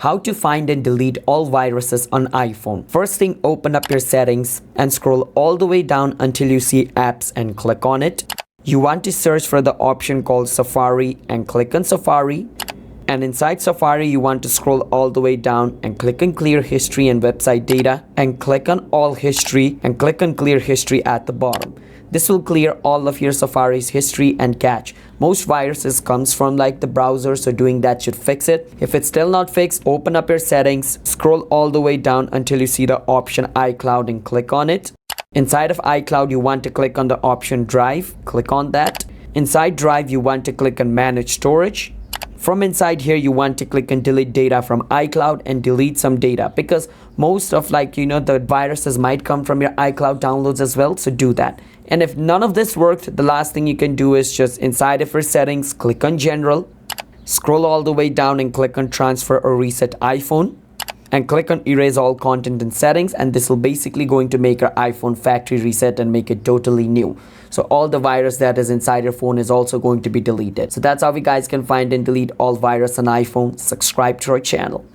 How to find and delete all viruses on iPhone. First thing, open up your settings and scroll all the way down until you see apps and click on it. You want to search for the option called Safari and click on Safari. And inside Safari, you want to scroll all the way down and click on Clear History and Website Data and click on All History and click on Clear History at the bottom. This will clear all of your Safari's history and cache. Most viruses comes from like the browser, so doing that should fix it. If it's still not fixed, open up your settings, scroll all the way down until you see the option iCloud and click on it. Inside of iCloud, you want to click on the option Drive, click on that. Inside Drive, you want to click on Manage Storage. From inside here, you want to click on delete data from iCloud and delete some data, because most of the viruses might come from your iCloud downloads as well, so do that. And if none of this worked, the last thing you can do is just inside of your settings, click on General, scroll all the way down and click on Transfer or Reset iPhone and click on Erase All Content and Settings, and this will basically going to make your iPhone factory reset and make it totally new. So all the virus that is inside your phone is also going to be deleted. So that's how you guys can find and delete all virus on iPhone. Subscribe to our channel.